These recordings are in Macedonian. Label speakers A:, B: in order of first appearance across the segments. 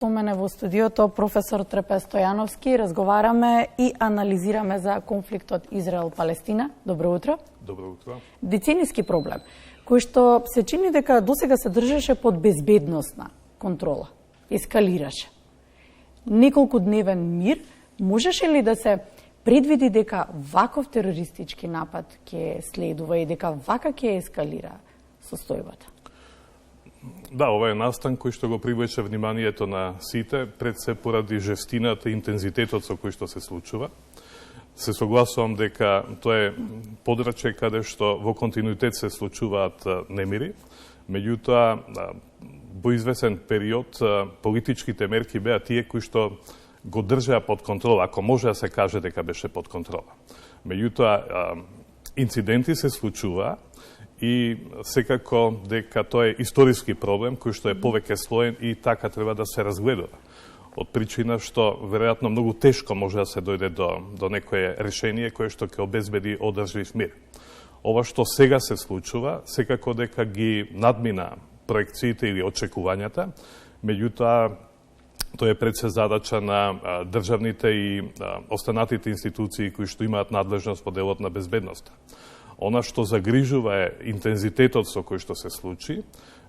A: Со мене во студиото професор Трпе Стојановски, разговараме и анализираме за конфликтот Израел-Палестина. Добро утро.
B: Добро утро.
A: Деценијски проблем, кој што се чини дека досега се држеше под безбедносна контрола, ескалираше. Неколку дневен мир, можеше ли да се предвиди дека ваков терористички напад ќе следува и дека вака ќе ескалира состојбата?
B: Да, ова е настан кој што го привлече вниманието на сите, пред се поради жестината и интензитетот со кој што се случува. Се согласувам дека тоа е подрачје каде што во континуитет се случуваат немири, меѓутоа во извесен период политичките мерки беа тие кои што го држаа под контрола, ако може да се каже дека беше под контрола. Меѓутоа инциденти се случуваа и секако дека тоа е историски проблем кој што е повеќе слоен и така треба да се разгледува. Од причина што веројатно многу тешко може да се дојде до некое решение кое што ќе обезбеди одржлив мир. Ова што сега се случува, секако дека ги надмина проекциите или очекувањата, меѓутоа тоа е пред се задача на државните и останатите институции кои што имаат надлежност во делот на безбедноста. Она што загрижува е интензитетот со кој што се случи,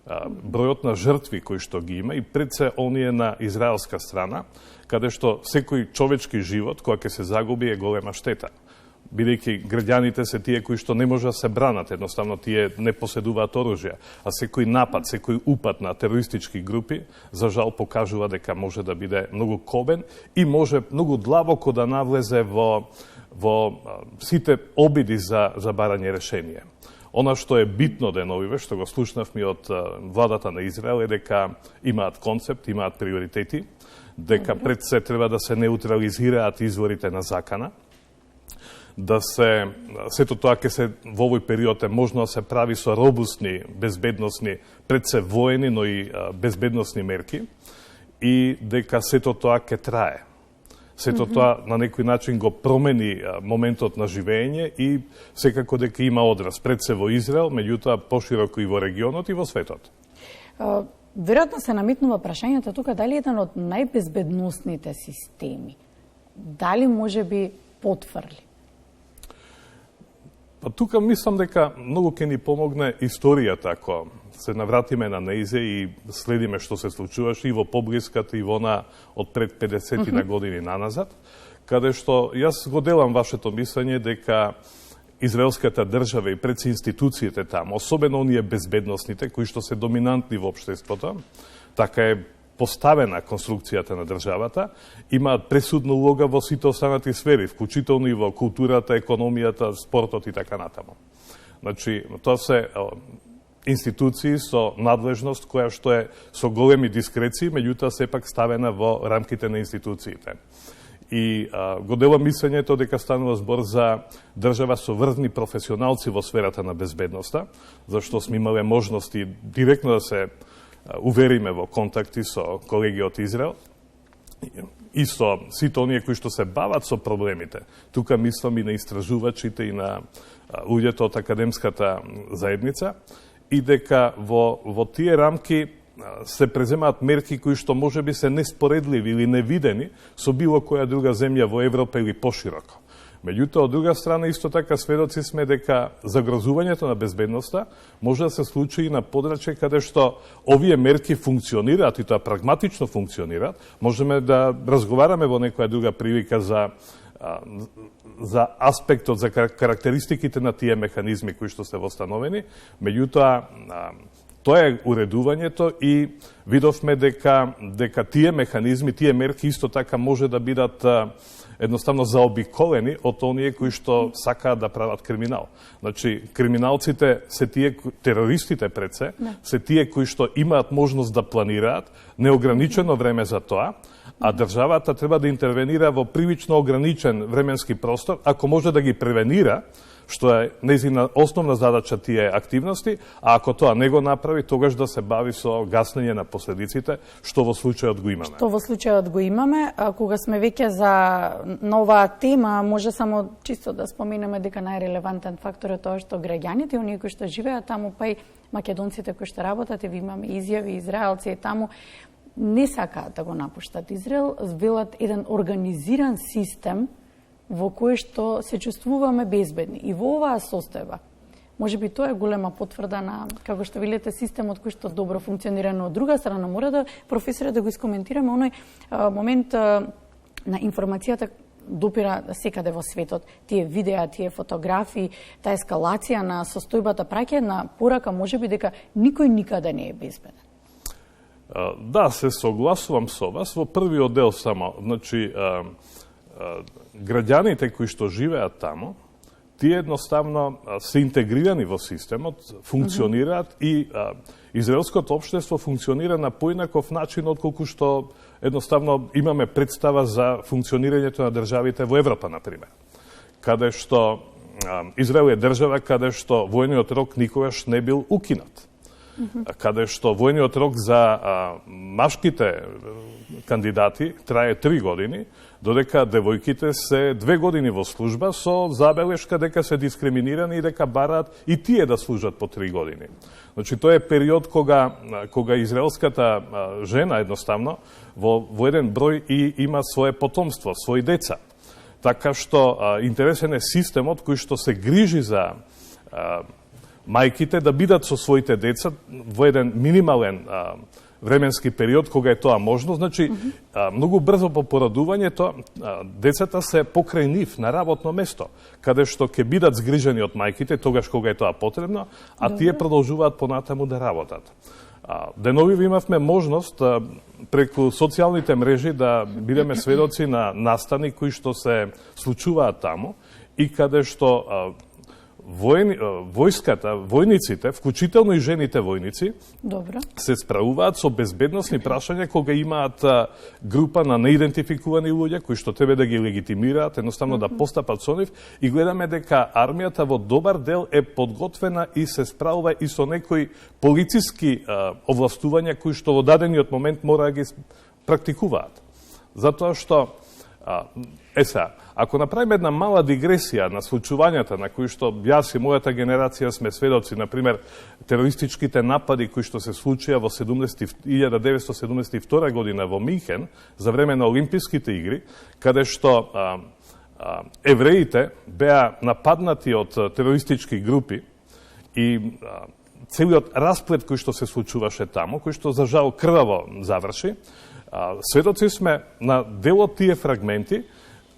B: бројот на жртви кои што ги има и пред се оние на израелска страна, каде што секој човечки живот која ќе се загуби е голема штета. Бидејќи граѓаните се тие кои што не може да се бранат, едноставно тие не поседуваат оружја, а секој напад, секој упад на терористички групи, за жал покажува дека може да биде многу кобен и може многу длабоко да навлезе во сите обиди за барање решение. Она што е битно деновиве, што го слушнавме од владата на Израел, е дека имаат концепт, имаат приоритети, дека пред се треба да се неутрализираат изворите на закана, да сето тоа ќе се во овој период е можно да се прави со робусни, безбедносни, пред се воени, но и безбедносни мерки, и дека сето тоа ќе трае. Сето тоа на некој начин го промени моментот на живење и секако дека има одраз пред се во Израел, меѓутоа пошироко и во регионот и во светот.
A: Веројатно се наметнува прашањето тука дали еден од најбезбедносните системи, дали може би потврли?
B: Па тука мислам дека многу ќе ни помогне историјата ако се навратиме на неизе и следиме што се случуваше и во поблиската и во она од пред 50 на години наназад, каде што јас го делам вашето мислење дека израелската држава и пред институциите таму, особено оние безбедносните кои што се доминантни во општеството, така е поставена конструкцијата на државата, имаат пресудна улога во сите останати сфери, вклучително и во културата, економијата, спортот и така натаму. Значи, тоа се институции со надлежност која што е со големи дискреции, меѓутоа сепак ставена во рамките на институциите. И го делам мислењето дека станува збор за држава со врвни професионалци во сферата на безбедноста, зашто сме имале можности директно да се увериме во контакти со колеги од Израел и со сите оние кои што се бават со проблемите. Тука мислам и на истражувачите и на луѓето од академската заедница, и дека во тие рамки се преземаат мерки кои што може би се неспоредливи или невидени со било која друга земја во Европа или пошироко. Меѓутоа, од друга страна, исто така сведоци сме дека загрозувањето на безбедноста може да се случи и на подрачје каде што овие мерки функционираат и тоа прагматично функционираат. Можеме да разговараме во некоја друга прилика за аспектот, за карактеристиките на тие механизми кои што се востановени, меѓутоа тоа е уредувањето и видовме дека тие механизми, тие мерки исто така може да бидат едноставно заобиколени од оние кои што сакаат да прават криминал. Значи, криминалците се тие, терористите пред се тие кои што имаат можност да планираат неограничено време за тоа, а државата треба да интервенира во прилично ограничен временски простор, ако може да ги превенира, што е нејзина основна задача тие активности, а ако тоа не го направи, тогаш да се бави со гаснење на последиците, што во случајот го имаме.
A: Што во случајот го имаме, кога сме веќе за нова тема, може само чисто да споменеме дека најрелевантен фактор е тоа што граѓаните, оние кои што живеат таму, па и македонците кои што работат, и ви имаме изјави израелци и таму, не сакаат да го напуштат Израел, велат еден организиран систем во кој што се чувствуваме безбедни. И во оваа состојба, може би тоа е голема потврда на, како што велите, системот кој што добро функционира, но од друга страна мора да, професоре, да го искоментираме оној момент на информацијата допира секаде во светот. Тие видеа, тие фотографии, таа ескалација на состојбата праќа една порака, може би дека никој никаде не е безбеден.
B: Да, се согласувам со вас во првиот дел само. Значи, граѓаните кои што живеат таму, тие едноставно се интегрирани во системот, функционираат и израелското општество функционира на поинаков начин отколку што едноставно имаме представа за функционирањето на државите во Европа, например. Каде што Израел е држава каде што војниот рок никогаш не бил укинат. Каде што војниот рок за машките кандидати трае 3 години, додека девојките се 2 години во служба со забелешка дека се дискриминирани и дека бараат и тие да служат по 3 години. Значи, тоа е период кога израелската жена едноставно во еден број и има свое потомство, своји деца. Така што интересен е системот кој што се грижи за мајките да бидат со своите деца во еден минимален временски период кога е тоа можно. Значи, многу брзо по порадувањето децата се покрај нив на работно место, каде што ќе бидат згрижени од мајките тогаш кога е тоа потребно, а тие продолжуваат понатаму да работат. Деновиве имавме можност преку социјалните мрежи да бидеме сведоци на настани кои што се случуваат таму и каде што војската, војниците, вклучително и жените војници, се справуваат со безбедносни прашања кога имаат група на неидентификувани луѓе кои што тебе да ги легитимираат, едноставно да постапат со нив, и гледаме дека армијата во добар дел е подготвена и се справува и со некои полициски овластувања кои што во дадениот момент мора да ги практикуваат. Затоа што ако направиме една мала дигресија на случувањата на кои што јас и мојата генерација сме сведоци, например, терористичките напади кои што се случија во 1972 година во Минхен за време на Олимписките игри, каде што евреите беа нападнати од терористички групи и целиот расплет кој што се случуваше таму, кој што за жал крваво заврши, сведоци сме на дел од тие фрагменти.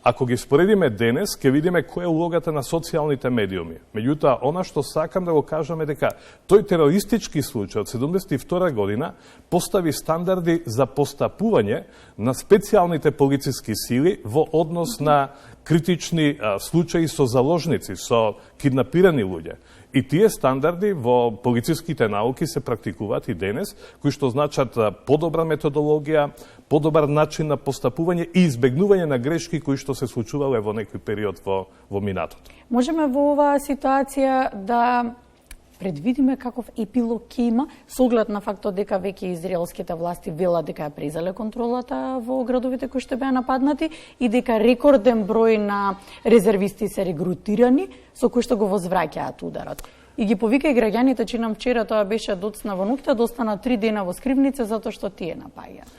B: Ако ги споредиме денес, ќе видиме која е улогата на социјалните медиуми. Меѓутоа, она што сакам да го кажам е дека тој терористички случај од 72 година постави стандарди за постапување на специјалните полициски сили во однос на критични случаи со заложници, со киднапирани луѓе. И тие стандарди во полициските науки се практикуваат и денес, кои што значат подобра методологија, подобар начин на постапување и избегнување на грешки кои што се случувале во некој период во минатото.
A: Можеме во оваа ситуација да предвидиме каков епилог ќе има, со оглед на фактот дека веќе израелските власти велат дека ја презеле контролата во градовите кои што беа нападнати и дека рекорден број на резервисти се регрутирани, со кои што го возвраќаат ударот. И ги повика и граѓаните, че нам вчера тоа беше доцна во ноќта, достана 3 дена во скривница затоа што тие напаѓаат.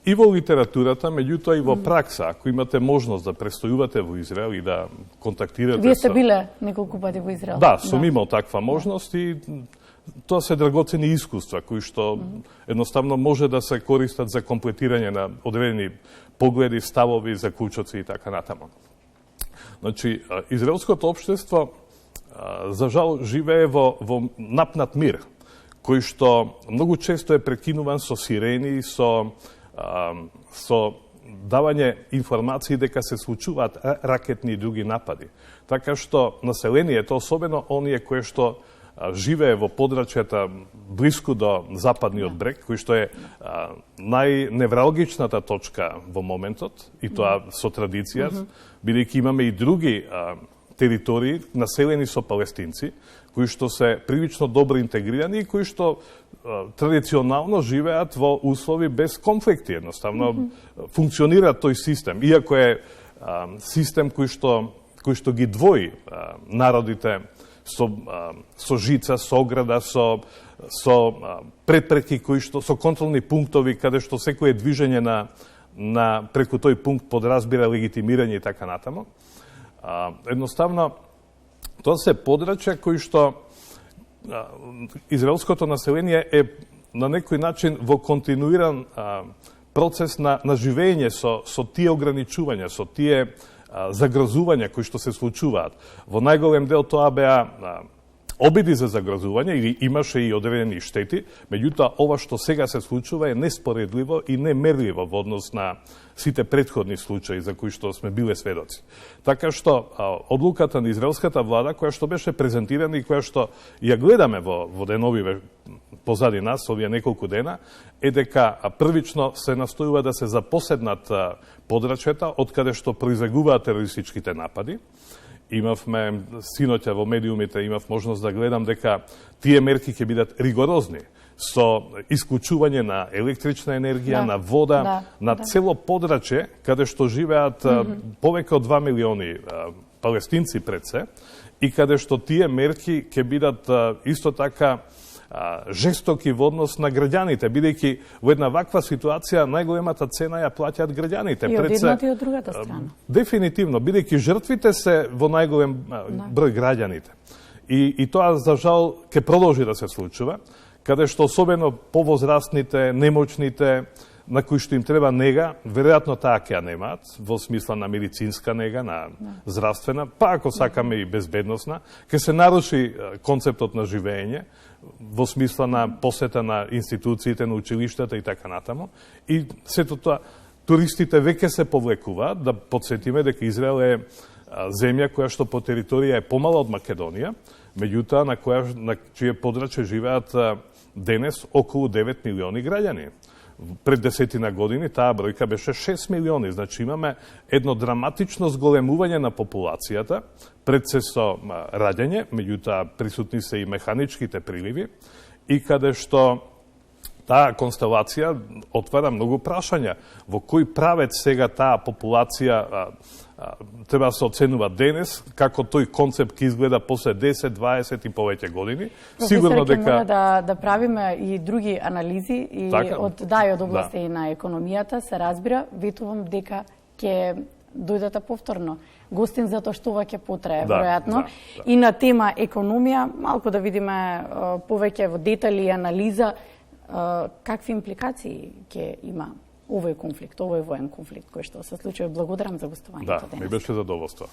B: И во литературата, меѓутоа и во пракса, ако имате можност да престојувате во Израел и да контактирате
A: Вие сте биле неколку пати во Израел.
B: Да, сум имал таква можност и тоа се драгоцени искуства кои што едноставно може да се користат за комплетирање на одредени погледи, ставови, заклучоци и така натаму. Значи, израелското општество за жал живее во напнат мир, кој што многу често е прекинуван со сирени, со давање информации дека се случуваат ракетни и други напади. Така што населението, особено оние кои што живее во подрачјата блиску до западниот брег, кој што е најневралгичната точка во моментот, и тоа со традиција, бидејќи имаме и други територии населени со палестинци, кои што се прилично добро интегрирани и кои што традиционално живеат во услови без конфликти, едноставно функционира тој систем, иако е систем кој што ги двои народите со жица, со ограда, со препреки кои што со контролни пунктови каде што секое движење на преку тој пункт подразбира легитимирање и така натаму. Едноставно тоа се подрачја кои што израелското население е на некој начин во континуиран процес на живење со тие ограничувања, со тие загрозувања кои што се случуваат. Во најголем дел тоа беа обиди за загрозување или имаше и одредени штети, меѓутоа ова што сега се случува е неспоредливо и немерливо во однос на сите претходни случаи за кои што сме биле сведоци. Така што одлуката на израелската влада, која што беше презентирана и која што ја гледаме во деновиве позади нас, овие неколку дена, е дека првично се настојува да се запоседнат подрачјата од каде што произлегуваат терористичките напади. Имавме синоќа во медиумите, имав можност да гледам дека тие мерки ќе бидат ригорозни со исклучување на електрична енергија, на вода, на цело подрачје каде што живеат повеќе од 2 милиони палестинци пред се и каде што тие мерки ќе бидат исто така жестоки во однос на граѓаните, бидејќи во една ваква ситуација најголемата цена ја плаќаат граѓаните.
A: И од едната и од другата страна.
B: Дефинитивно, бидејќи жртвите се во најголем број граѓаните. И тоа, за жал, ќе продолжи да се случува, каде што особено повозрастните, немоćните, на кои што им треба нега, веројатно таа ќе ја немаат, во смисла на медицинска нега, на здравствена, па ако сакаме и безбедносна, ќе се наруши концептот на живење, во смисла на посета на институциите, на училиштата и така натаму. И сето тоа, туристите веќе се повлекуваат, да подсетиме дека Израел е земја која што по територија е помала од Македонија, меѓутоа на чие подрачје живеат денес околу 9 милиони граѓани. Пред 10 години таа бројка беше 6 милиони, значи имаме едно драматично зголемување на популацијата, пред се со раѓање, меѓутоа присутни се и механичките приливи, и каде што таа констелација отвара многу прашања. Во кој правец сега таа популација треба да се оценува денес, како тој концепт ќе изгледа после 10, 20 и повеќе години.
A: Сигурно дека мора да правиме и други анализи и од области на економијата, се разбира, ветувам дека ќе дојдете повторно гостин затоа што ова ќе потрае веројатно. И на тема економија, малку да видиме повеќе во детали и анализа какви импликации ќе има овој конфликт, овој воен конфликт кој што се случува. Благодарам за гостувањето денес.
B: Да, ми беше задоволство.